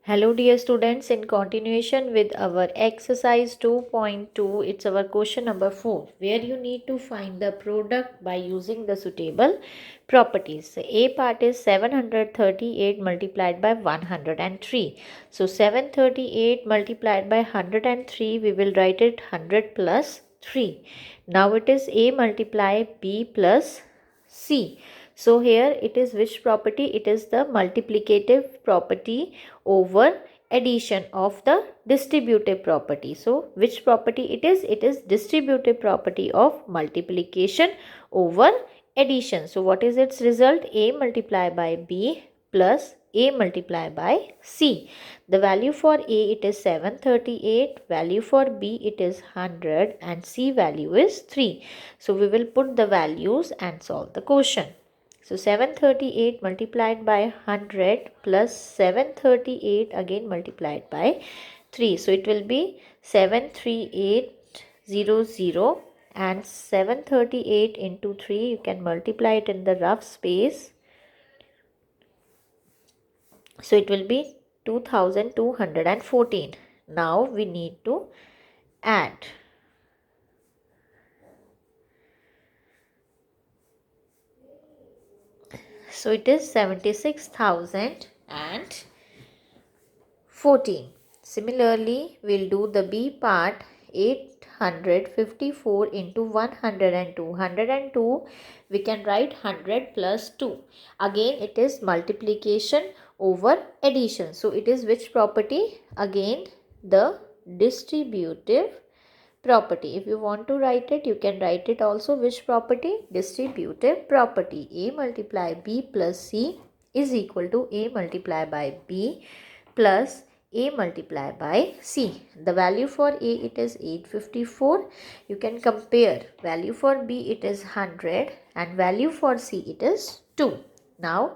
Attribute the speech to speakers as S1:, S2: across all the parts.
S1: Hello dear students, in continuation with our exercise 2.2, it's our question number 4 where you need to find the product by using the suitable properties. So A part is 738 multiplied by 103. So 738 multiplied by 103, we will write it 100 plus 3. Now it is A multiply B plus C. So here it is which property? It is the multiplicative property over addition of the distributive property. So which property it is? It is distributive property of multiplication over addition. So what is its result? A multiplied by B plus A multiplied by C. The value for A it is 738, value for B it is 100 and C value is 3. So we will put the values and solve the question. So 738 multiplied by 100 plus 738 again multiplied by 3. So it will be 73800 and 738 into 3. You can multiply it in the rough space. So it will be 2214. Now we need to add. So it is 76,014. Similarly, we'll do the B part. 854 into 102. 102, we can write 100 plus 2. Again, it is multiplication over addition. So it is which property? Again, the distributive property. If you want to write it, you can write it also which property? Distributive property. A multiply B plus C is equal to A multiply by B plus A multiply by C. The value for A it is 854. You can compare. Value for B it is 100 and value for C it is 2. Now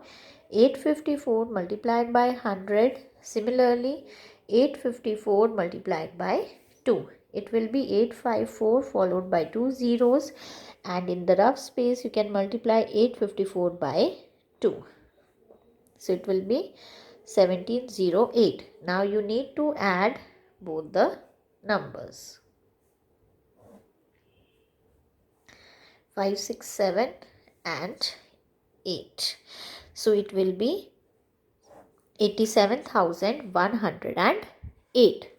S1: 854 multiplied by 100. Similarly 854 multiplied by 2. It will be 854 followed by 2 zeros, and in the rough space you can multiply 854 by 2. So it will be 1708. Now you need to add both the numbers. 5, 6, 7 and 8. So it will be 87,108.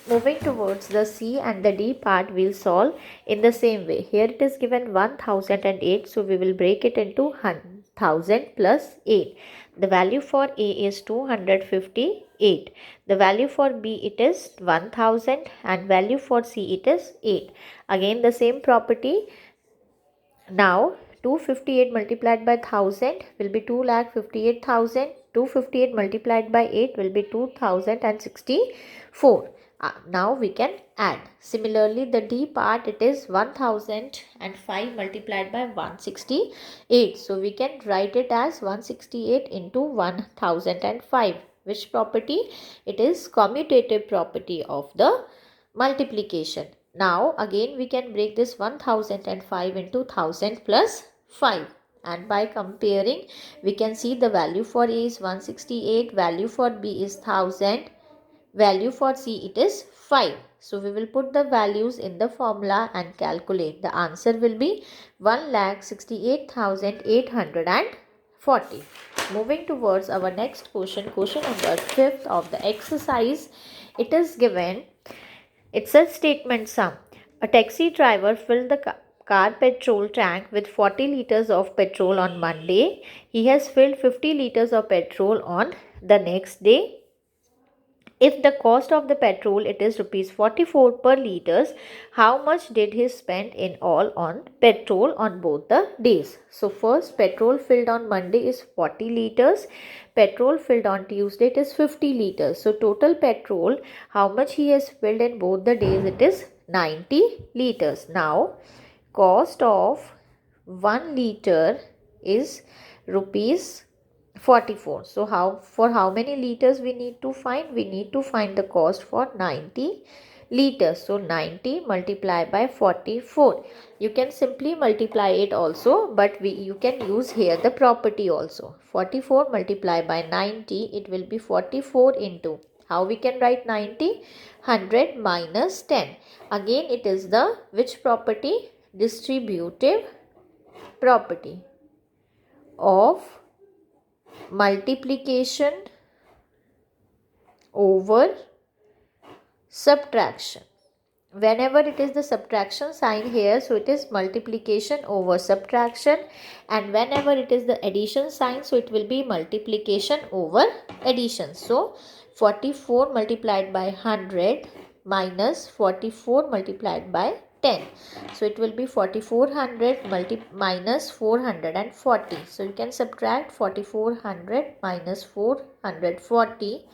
S1: Moving towards the C and the D part, we'll solve in the same way. Here it is given 1008, so we will break it into 1000 plus 8. The value for A is 258. The value for B it is 1000 and value for C it is 8. Again the same property. Now 258 multiplied by 1000 will be 2,58,000. 258 multiplied by 8 will be 2064. Now we can add. Similarly, the D part it is 1005 multiplied by 168. So we can write it as 168 into 1005. Which property? It is commutative property of the multiplication. Now again we can break this 1005 into 1000 plus 5. And by comparing, we can see the value for A is 168, value for B is 1000. Value for C it is 5. So we will put the values in the formula and calculate. The answer will be 1,68,840. Moving towards our next question, question number 5th of the exercise. It is given, it's a statement sum. A taxi driver filled the car petrol tank with 40 liters of petrol on Monday. He has filled 50 liters of petrol on the next day. If the cost of the petrol it is rupees 44 per liters, how much did he spend in all on petrol on both the days? So first, petrol filled on Monday is 40 liters. Petrol filled on Tuesday it is 50 liters. So total petrol, how much he has filled in both the days, it is 90 liters. Now cost of 1 liter is rupees 44. So how many liters we need to find? We need to find the cost for 90 liters. So 90 multiplied by 44. You can simply multiply it also, but you can use here the property also. 44 multiplied by 90, it will be 44 into, how we can write 90? 100 minus 10. Again it is the which property? Distributive property of multiplication over subtraction. Whenever it is the subtraction sign here, so it is multiplication over subtraction, and whenever it is the addition sign, so it will be multiplication over addition. So 44 multiplied by 100 minus 44 multiplied by 10. So it will be 4400 minus 440. So you can subtract 4400 minus 440.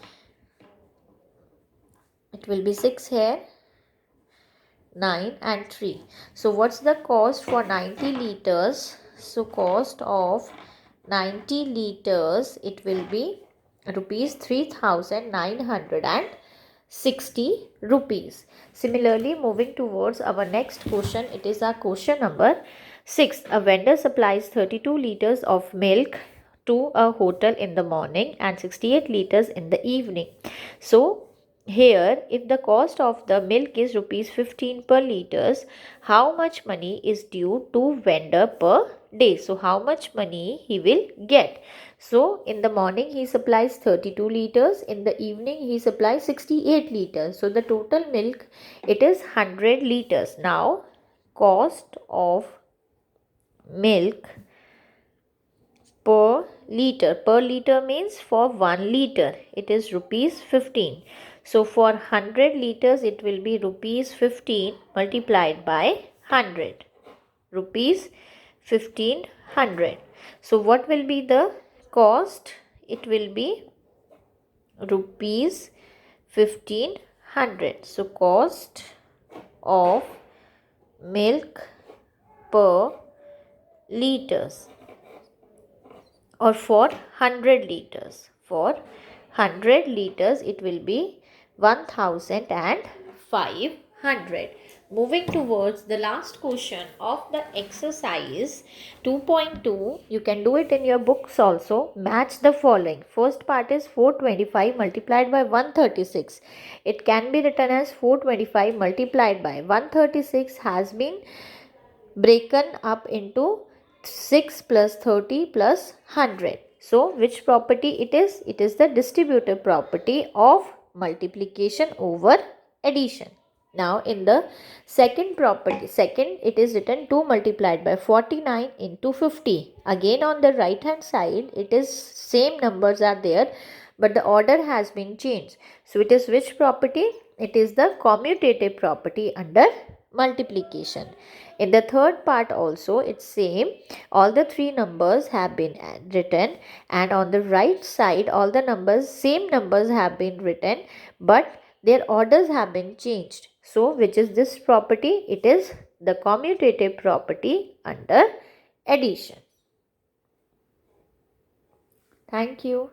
S1: It will be 6 here, 9 and 3. So what's the cost for 90 liters? So cost of 90 liters, it will be rupees 3960 rupees. Similarly, moving towards our next question, it is our question number 6. A vendor supplies 32 liters of milk to a hotel in the morning and 68 liters in the evening. So here, if the cost of the milk is rupees 15 per liters, how much money is due to vendor per day? So how much money he will get? So in the morning he supplies 32 liters, in the evening he supplies 68 liters. So the total milk, it is 100 liters. Now cost of milk per liter means for 1 liter it is rupees 15. So for 100 liters it will be rupees 15 multiplied by 100, rupees 1500. So what will be the cost? It will be rupees 1500. So cost of milk per liters, or for 100 liters. For 100 liters it will be 1500. Moving towards the last question of the exercise 2.2, you can do it in your books also. Match the following. First part is 425 multiplied by 136. It can be written as 425 multiplied by 136 has been broken up into 6 plus 30 plus 100. So which property it is? It is the distributive property of multiplication over addition. Now in the second property, it is written 2 multiplied by 49 into 50. Again on the right hand side it is same numbers are there, but the order has been changed. So it is which property? It is the commutative property under multiplication. In the third part also it's same. All the three numbers have been written, and on the right side all the numbers, same numbers have been written, but their orders have been changed. So which is this property? It is the commutative property under addition. Thank you.